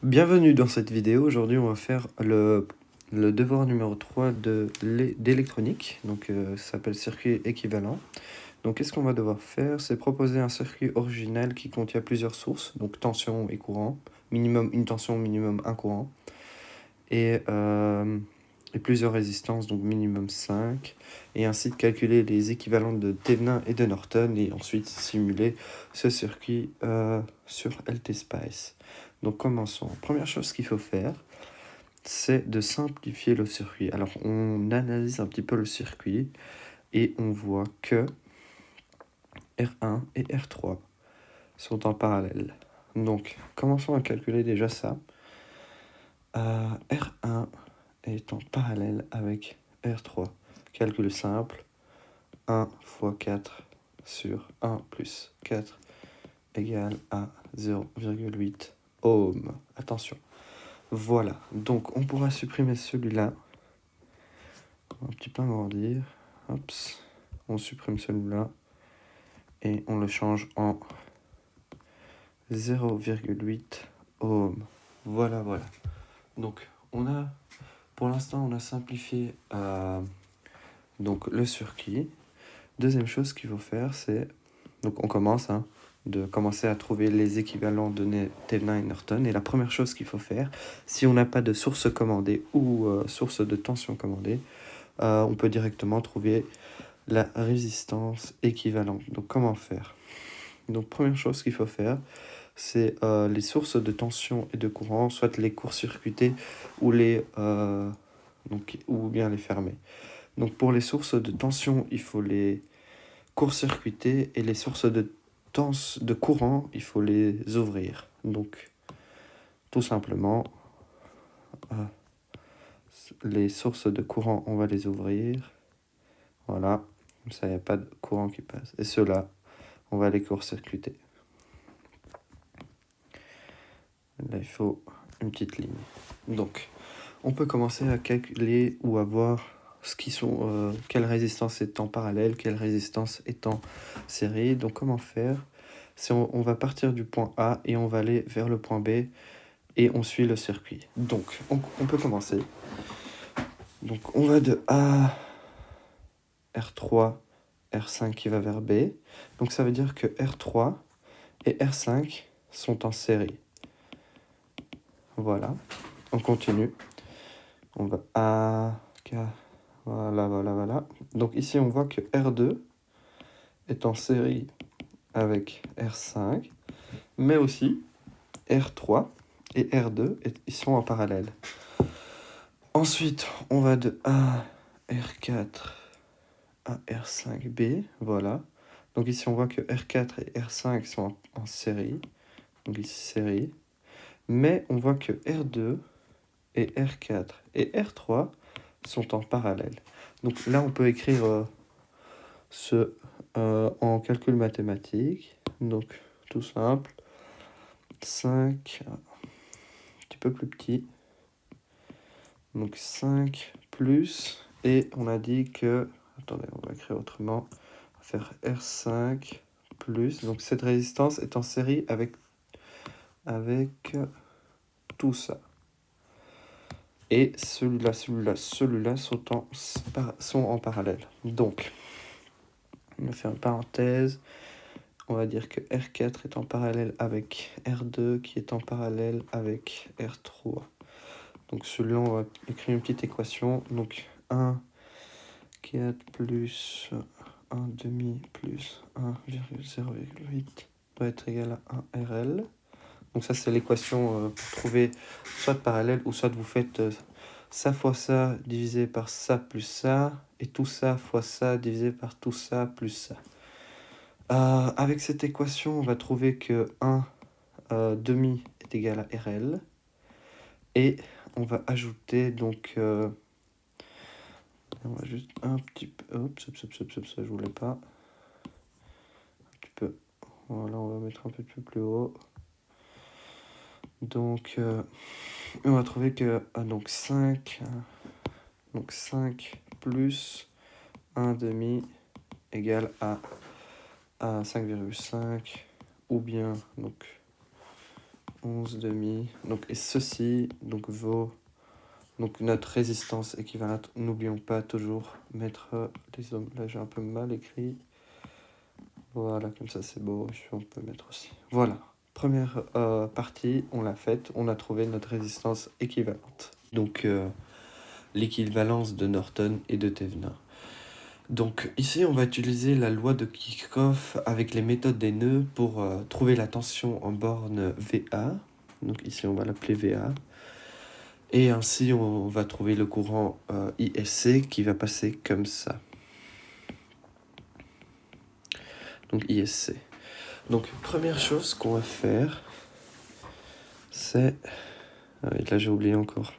Bienvenue dans cette vidéo. Aujourd'hui, on va faire le devoir numéro 3 d'électronique. Donc, ça s'appelle circuit équivalent. Donc, qu'est-ce qu'on va devoir faire? C'est proposer un circuit original qui contient plusieurs sources, donc tension et courant, minimum une tension, minimum un courant, et plusieurs résistances, donc minimum 5, et ainsi de calculer les équivalents de Thevenin et de Norton, et ensuite simuler ce circuit sur LTSpice. Donc commençons. Première chose qu'il faut faire, c'est de simplifier le circuit. Alors on analyse un petit peu le circuit et on voit que R1 et R3 sont en parallèle. Donc commençons à calculer déjà ça. R1 est en parallèle avec R3. Calcul simple, 1 fois 4 sur 1 plus 4 égale à 0,8 ohm. Attention. Voilà, donc on pourra supprimer celui-là. On va un petit peu agrandir. Hop, on supprime celui-là. Et on le change en 0,8 ohm. Voilà. Donc pour l'instant, on a simplifié donc le circuit. Deuxième chose qu'il faut faire, c'est... Donc on commence de commencer à trouver les équivalents de Thevenin et Norton. Et la première chose qu'il faut faire, si on n'a pas de source commandée ou source de tension commandée, on peut directement trouver la résistance équivalente. Donc comment faire? Donc première chose qu'il faut faire, c'est les sources de tension et de courant, soit les court-circuiter ou ou bien les fermer. Donc pour les sources de tension, il faut les court-circuiter, et les sources de courant, il faut les ouvrir. Donc tout simplement, les sources de courant, on va les ouvrir. Voilà, comme ça il n'y a pas de courant qui passe. Et ceux-là, on va les court-circuiter. Là, il faut une petite ligne. Donc, on peut commencer à calculer ou à voir quelle résistance est en parallèle, quelle résistance est en série. Donc, comment faire? On va partir du point A et on va aller vers le point B et on suit le circuit. Donc, on peut commencer. Donc, on va de A, R3, R5 qui va vers B. Donc, ça veut dire que R3 et R5 sont en série. Voilà, on continue. On va A, K, voilà. Donc ici, on voit que R2 est en série avec R5, mais aussi R3 et R2, ils sont en parallèle. Ensuite, on va de A, R4 à R5B, voilà. Donc ici, on voit que R4 et R5 sont en série, donc ici, série. Mais on voit que R2 et R4 et R3 sont en parallèle. Donc là, on peut écrire en calcul mathématique. Donc, tout simple. 5, un petit peu plus petit. Donc, 5 plus. Et on a dit que... Attendez, on va écrire autrement. On va faire R5 plus. Donc, cette résistance est en série avec tout ça. Et celui-là sont en parallèle. Donc, on va faire une parenthèse. On va dire que R4 est en parallèle avec R2 qui est en parallèle avec R3. Donc celui-là, on va écrire une petite équation. Donc 1, 4 plus 1 demi plus 1,0,8 doit être égal à 1 RL. Donc ça, c'est l'équation pour trouver soit parallèle ou soit vous faites ça fois ça divisé par ça plus ça, et tout ça fois ça divisé par tout ça plus ça. Avec cette équation, on va trouver que 1 demi est égal à RL. Et on va ajouter donc... on va juste un petit peu... Hop, ça je voulais pas. Un petit peu... Voilà, on va mettre un peu plus haut. Donc, on va trouver que... donc 5 plus 1 demi égale à 5,5, ou bien donc 11 demi. Donc, et ceci donc, vaut donc, notre résistance équivalente. N'oublions pas toujours mettre les ohms. Là, j'ai un peu mal écrit. Voilà, comme ça, c'est beau. On peut mettre aussi. Voilà. Première partie, on l'a faite. On a trouvé notre résistance équivalente. Donc, l'équivalence de Norton et de Thevenin. Donc ici, on va utiliser la loi de Kirchhoff avec les méthodes des nœuds pour trouver la tension en borne VA. Donc ici, on va l'appeler VA. Et ainsi, on va trouver le courant ISC qui va passer comme ça. Donc ISC. Donc première chose qu'on va faire, c'est... Ah oui, là j'ai oublié encore.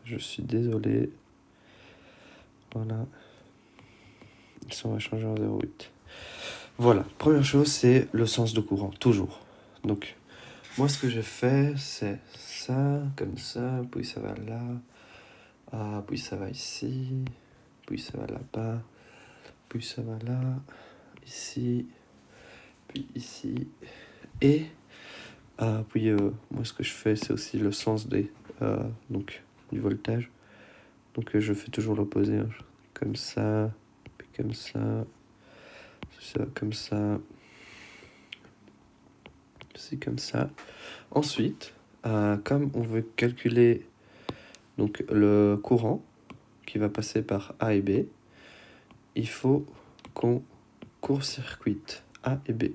Je suis désolé. Voilà. Ici, on va changer en 0,8. Voilà, première chose, c'est le sens de courant, toujours. Donc, moi, ce que je fais, c'est ça, comme ça, puis ça va là, puis ça va ici, puis ça va là-bas, puis ça va là, ici, puis ici, et puis moi, ce que je fais, c'est aussi le sens donc, du voltage. Donc, je fais toujours l'opposé, hein, comme ça, puis comme ça, comme ça, c'est comme ça. Ensuite, comme on veut calculer donc, le courant qui va passer par A et B, il faut qu'on court-circuite A et B.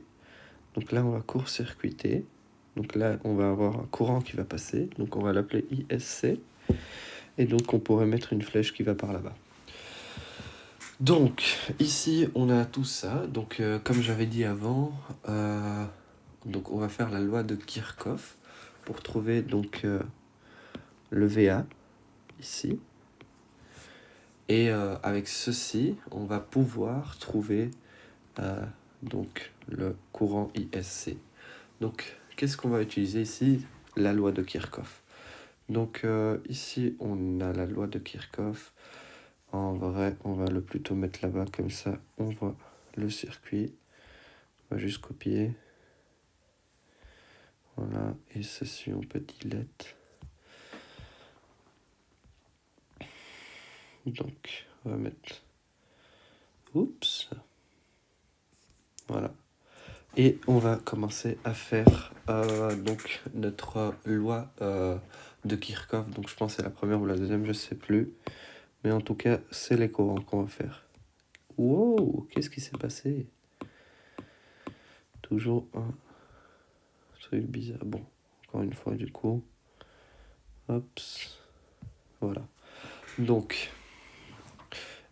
Donc là, on va court-circuiter. Donc là, on va avoir un courant qui va passer. Donc on va l'appeler ISC. Et donc, on pourrait mettre une flèche qui va par là-bas. Donc, ici, on a tout ça. Donc, comme j'avais dit avant, donc on va faire la loi de Kirchhoff pour trouver donc le VA ici. Et avec ceci, on va pouvoir trouver donc le courant ISC. Donc, qu'est-ce qu'on va utiliser ici? La loi de Kirchhoff. Donc, ici, on a la loi de Kirchhoff. En vrai, on va le plutôt mettre là-bas, comme ça, on voit le circuit. On va juste copier. Voilà, et ceci, on peut delete. Donc, on va mettre... Oups. Voilà. Et on va commencer à faire donc notre loi de Kirchhoff. Donc je pense que c'est la première ou la deuxième, je sais plus. Mais en tout cas, c'est les courants qu'on va faire. Wow, qu'est-ce qui s'est passé? Toujours un truc bizarre. Bon, encore une fois du coup. Hop. Voilà. Donc,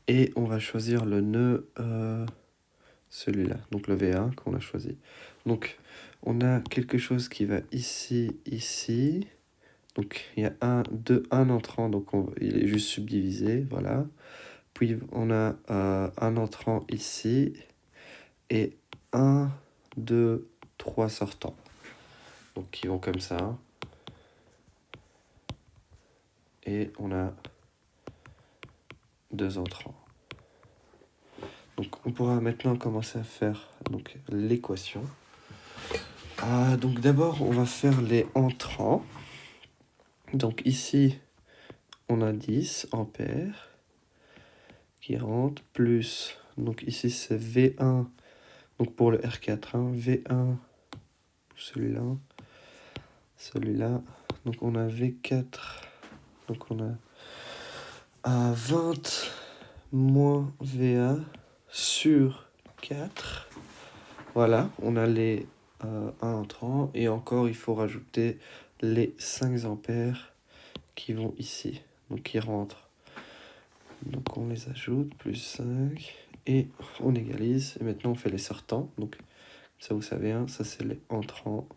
et on va choisir le nœud, celui-là. Donc le V1 qu'on a choisi. Donc, on a quelque chose qui va ici, ici. Donc il y a un entrant, donc il est juste subdivisé, voilà. Puis on a un entrant ici et 1, 2, 3 sortants. Donc qui vont comme ça. Et on a 2 entrants. Donc on pourra maintenant commencer à faire donc, l'équation. Donc d'abord on va faire les entrants. Donc ici on a 10 ampères qui rentrent, plus, donc ici c'est V1, donc pour le R4, hein, V1, celui-là, celui-là, donc on a V4, donc on a à 20 moins VA sur 4, voilà, on a les 1 entrant, et encore il faut rajouter les 5 ampères qui vont ici, donc qui rentrent. Donc on les ajoute, plus 5, et on égalise. Et maintenant on fait les sortants. Donc ça vous savez, hein, ça c'est les entrants.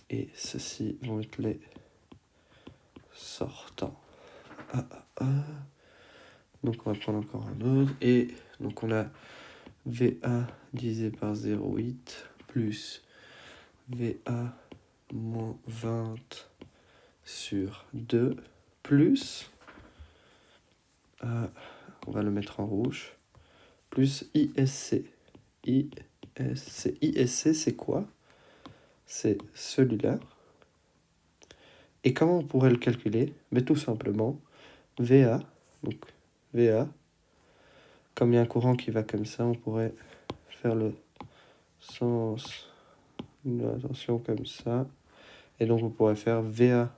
Et ceux-ci vont être les sortants. Donc on va prendre encore un autre. Et donc on a VA divisé par 0,8 plus VA moins 20 sur 2 plus... on va le mettre en rouge. Plus ISC. ISC, c'est quoi? c'est celui-là. Et comment on pourrait le calculer? Mais tout simplement, VA, donc VA, comme il y a un courant qui va comme ça, on pourrait faire le sens de la tension comme ça. Et donc on pourrait faire VA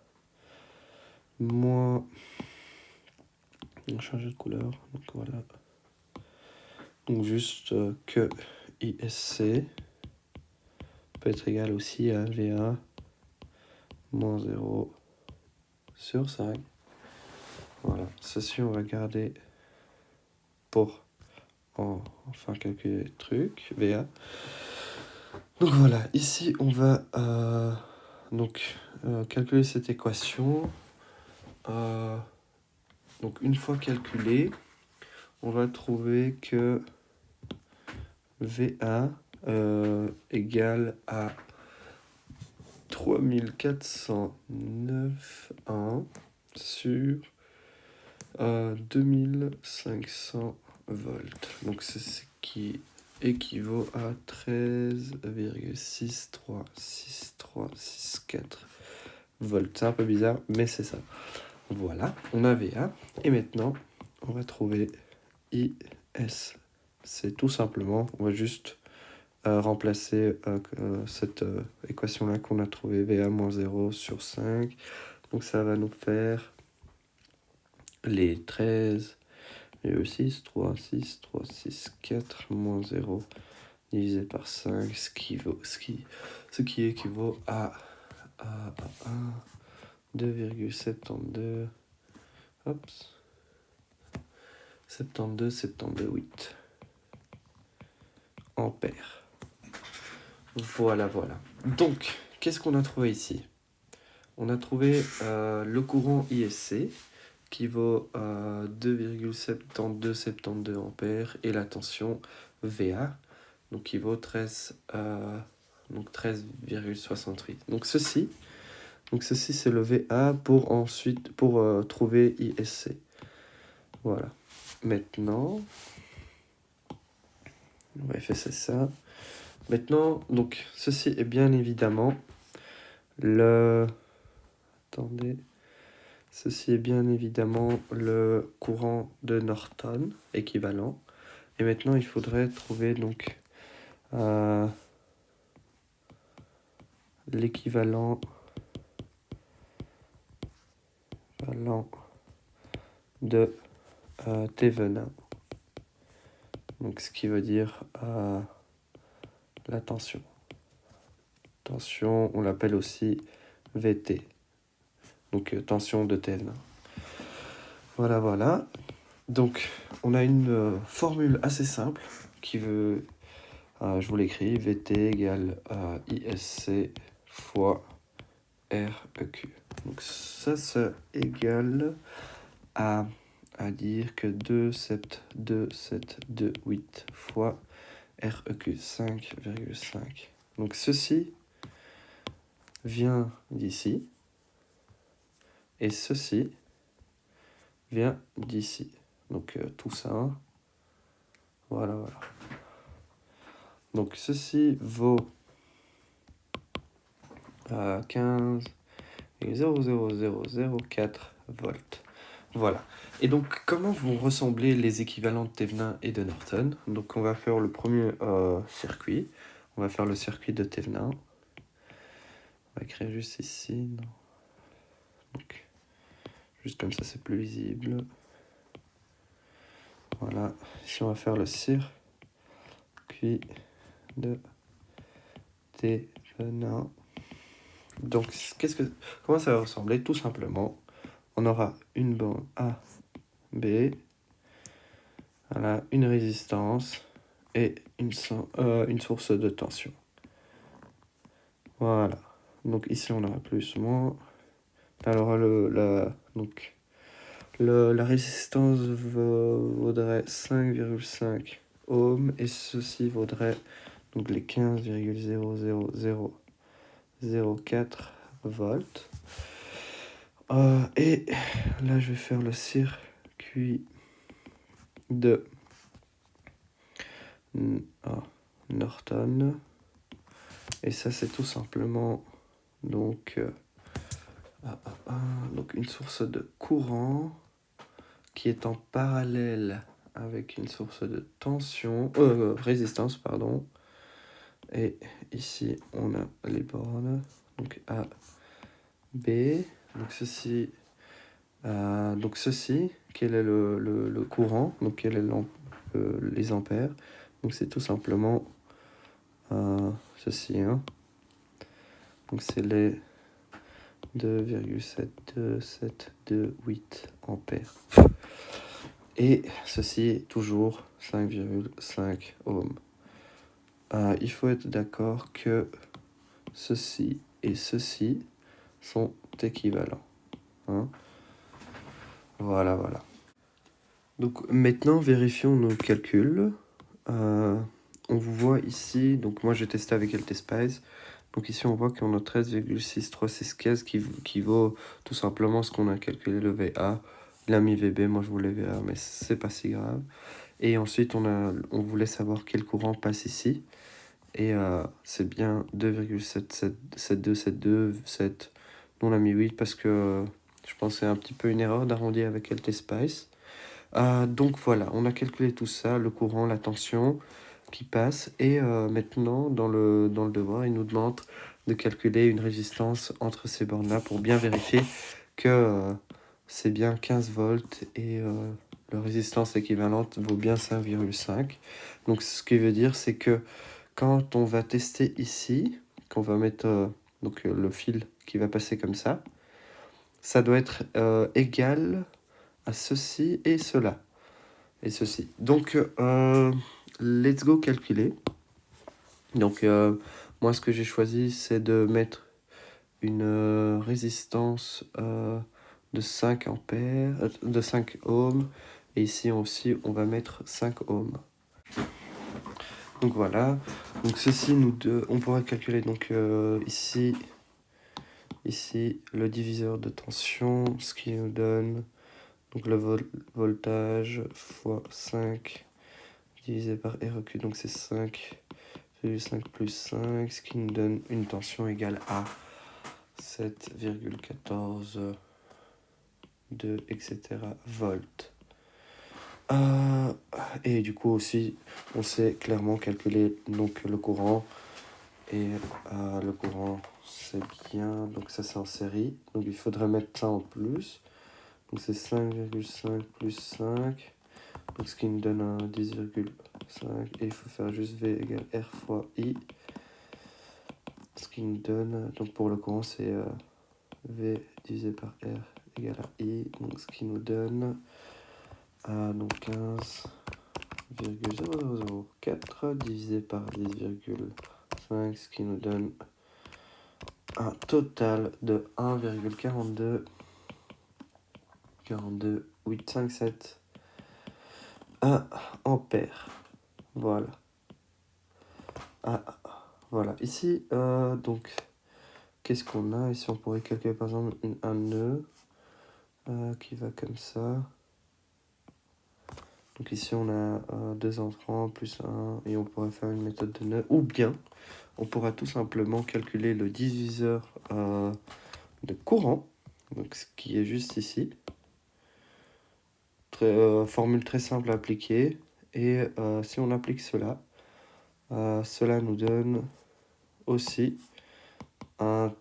moins... On va changer de couleur, donc voilà. Donc juste que ISC peut être égal aussi à VA moins 0 sur 5. Voilà, ceci on va garder pour enfin calculer le truc, VA. Donc voilà, ici on va calculer cette équation. Donc une fois calculée, on va trouver que VA égale à 3409,1 sur 2500 volts. Donc c'est ce qui équivaut à 13,636364 volts. C'est un peu bizarre, mais c'est ça. Voilà, on a VA. Et maintenant, on va trouver IS. C'est tout simplement, on va juste remplacer cette équation-là qu'on a trouvée, VA moins 0 sur 5. Donc ça va nous faire les 13,6, 3, 6, 3, 6, 4, moins 0 divisé par 5, ce qui équivaut à 2,72, 72,8 ampères. Voilà. Donc, qu'est-ce qu'on a trouvé ici? On a trouvé le courant ISC qui vaut 2,7272 ampères et la tension VA donc qui vaut 13,68. Donc ceci c'est le VA pour trouver ISC. Voilà. Maintenant, on va effacer ça. Maintenant, donc ceci est bien évidemment ceci est bien évidemment le courant de Norton équivalent. Et maintenant, il faudrait trouver donc l'équivalent de Thévenin. Donc, ce qui veut dire la tension. Tension, on l'appelle aussi VT. Donc, tension de Thévenin. Voilà. Donc, on a une formule assez simple qui veut, je vous l'écris, VT égale ISC fois REQ. Donc, ça égale à dire que 2,7278 fois REQ 5,5. Donc, ceci vient d'ici et ceci vient d'ici. Donc tout ça, voilà. Donc ceci vaut 15,00004 volts. Voilà. Et donc comment vont ressembler les équivalents de Thévenin et de Norton? Donc on va faire le premier circuit. On va faire le circuit de Thévenin. On va écrire juste ici. Non. Donc, juste comme ça, c'est plus visible. Voilà. Ici, on va faire le circuit de Thévenin. Donc, comment ça va ressembler? Tout simplement, on aura une bande A, B, voilà, une résistance et une source de tension. Voilà. Donc ici, on aura plus, moins. Alors, la résistance vaudrait 5,5 ohms et ceci vaudrait donc les 15,00004 volts. Et là, je vais faire le circuit de Norton. Et ça, c'est tout simplement donc, donc une source de courant qui est en parallèle avec une source de tension, résistance, pardon. Et ici, on a les bornes, donc A, B, donc ceci, quel est le courant, donc quel est les ampères, donc c'est tout simplement ceci, hein. Donc c'est les 2,7278 ampères. Et ceci est toujours 5,5 ohms. Il faut être d'accord que ceci et ceci sont équivalents, hein. Voilà. Donc maintenant, vérifions nos calculs. On vous voit ici, donc moi j'ai testé avec LTSpice. Donc ici on voit qu'on a 13,6365 qui vaut tout simplement ce qu'on a calculé le VA. Il a mis VB, moi je voulais VA, mais c'est pas si grave. Et ensuite on voulait savoir quel courant passe ici. Et c'est bien 2,7272,7. On a mis 8 parce que je pense que c'est un petit peu une erreur d'arrondir avec LTSpice. Donc voilà, on a calculé tout ça, le courant, la tension qui passe. Et maintenant, dans le devoir, il nous demande de calculer une résistance entre ces bornes-là pour bien vérifier que c'est bien 15 volts et la résistance équivalente vaut bien 5,5. Donc ce qui veut dire, c'est que quand on va tester ici, qu'on va mettre le fil qui va passer comme ça doit être égal à ceci et cela. Et ceci. Donc, let's go calculer. Donc, moi, ce que j'ai choisi, c'est de mettre une résistance de 5 ampères, de 5 ohms. Et ici aussi, on va mettre 5 ohms. Donc voilà. Donc ceci, on pourra calculer donc ici le diviseur de tension, ce qui nous donne donc le voltage fois 5 divisé par REQ, donc c'est 5,5 plus 5, ce qui nous donne une tension égale à 7,14 etc. volts. Et du coup aussi, on sait clairement calculer donc le courant. Et le courant, c'est bien, donc ça c'est en série. Donc il faudrait mettre ça en plus. Donc c'est 5,5 plus 5. Donc ce qui nous donne un 10,5. Et il faut faire juste V égale R fois I. Ce qui nous donne, donc pour le courant, c'est V divisé par R égale à I. Donc ce qui nous donne donc 15,0004 divisé par 10,5. Ce qui nous donne un total de 1,42857 ampères. Voilà. Voilà. Ici, donc, qu'est-ce qu'on a? Ici, on pourrait calculer par exemple un nœud qui va comme ça. Donc ici, on a 2 entrants plus 1 et on pourrait faire une méthode de nœud. Ou bien, on pourra tout simplement calculer le diviseur de courant, donc ce qui est juste ici. Formule très simple à appliquer. Et si on applique cela, cela nous donne aussi un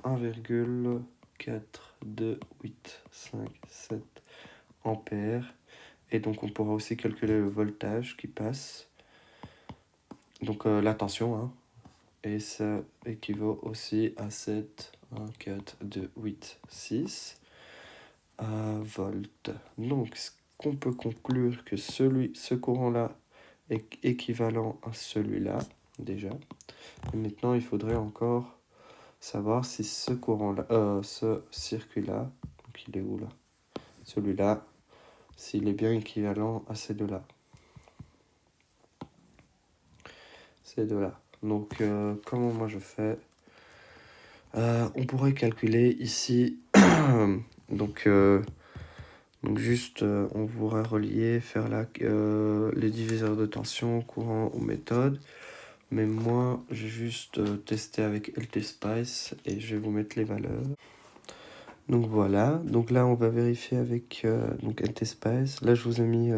1,4287 ampères. Et donc on pourra aussi calculer le voltage qui passe. Donc la tension, hein. Et ça équivaut aussi à 7,14286 volts. Donc ce qu'on peut conclure que ce courant-là est équivalent à celui-là, déjà. Et maintenant, il faudrait encore savoir si ce courant-là, ce circuit-là, donc il est où là? Celui-là, s'il est bien équivalent à ces deux-là. Ces deux-là. Donc, comment moi je fais? On pourrait calculer ici, donc juste, on pourrait relier, faire les diviseurs de tension, courant ou méthode. Mais moi, j'ai juste testé avec LTSpice et je vais vous mettre les valeurs. Donc voilà, donc là on va vérifier avec donc LTSpice. Là je vous ai mis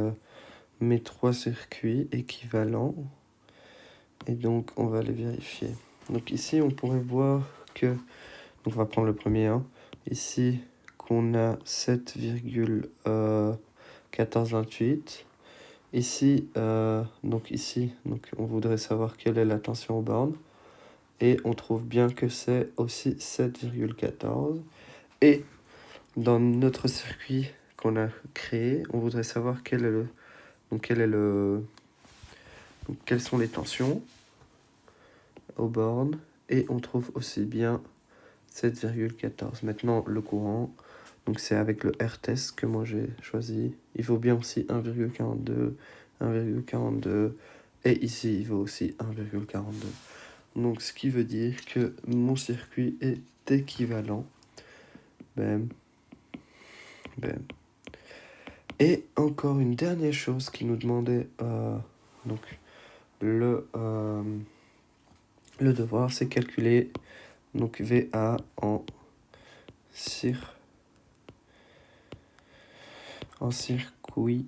mes 3 circuits équivalents. Et donc on va les vérifier. Donc ici on pourrait voir que, donc on va prendre le premier, hein. Ici qu'on a 7,1428. Ici, donc on voudrait savoir quelle est la tension aux bornes. Et on trouve bien que c'est aussi 7,14. Et dans notre circuit qu'on a créé, on voudrait savoir quelles sont les tensions aux bornes. Et on trouve aussi bien 7,14. Maintenant, le courant, donc c'est avec le R-test que moi j'ai choisi. Il vaut bien aussi 1,42, 1,42. Et ici, il vaut aussi 1,42. Donc, ce qui veut dire que mon circuit est équivalent. Bam. Bam. Et encore une dernière chose qui nous demandait donc le devoir, c'est calculer donc VA en circuit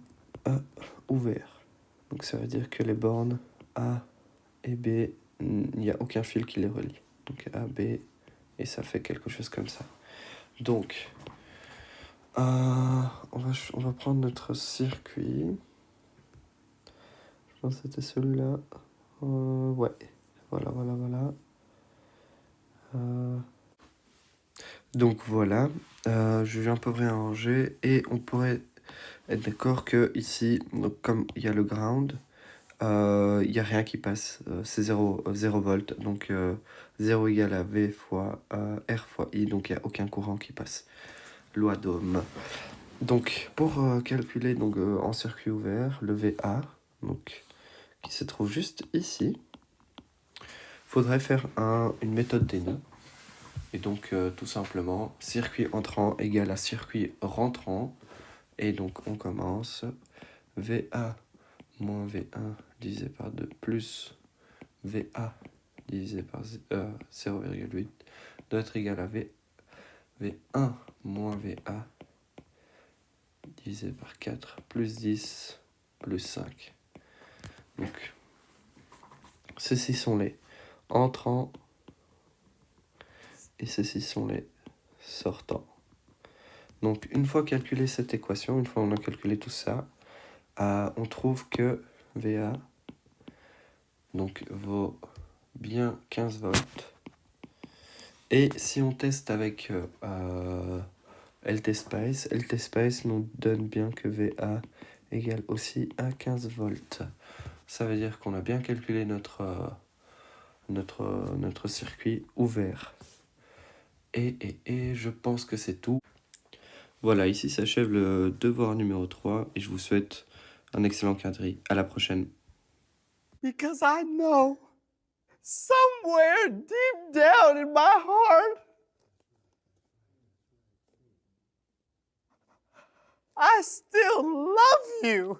ouvert. Donc ça veut dire que les bornes A et B, il n'y a aucun fil qui les relie. Donc A, B, et ça fait quelque chose comme ça. Donc, on va prendre notre circuit. Je pense que c'était celui-là. Ouais, voilà. Donc voilà, je vais un peu réarranger et on pourrait être d'accord que ici, donc comme il y a le ground, il n'y a rien qui passe, c'est 0 volts, donc 0 égale à V fois R fois I, donc il n'y a aucun courant qui passe. Loi d'Ohm. Donc pour calculer donc, en circuit ouvert, le VA, donc, qui se trouve juste ici, il faudrait faire une méthode des nœuds. Et donc tout simplement, circuit entrant égale à circuit rentrant. Et donc on commence VA moins V1 divisé par 2 plus VA divisé par 0,8 doit être égal à V1 moins VA divisé par 4 plus 10 plus 5. Donc ceci sont les entrants et ceci sont les sortants. Donc une fois calculé cette équation, une fois on a calculé tout ça, on trouve que VA donc, vaut bien 15 volts. Et si on teste avec LTSpice, LTSpice nous donne bien que VA égale aussi à 15 volts. Ça veut dire qu'on a bien calculé notre circuit ouvert. Et je pense que c'est tout. Voilà, ici s'achève le devoir numéro 3 et je vous souhaite un excellent quadri. À la prochaine. Because I know somewhere deep down in my heart, I still love you.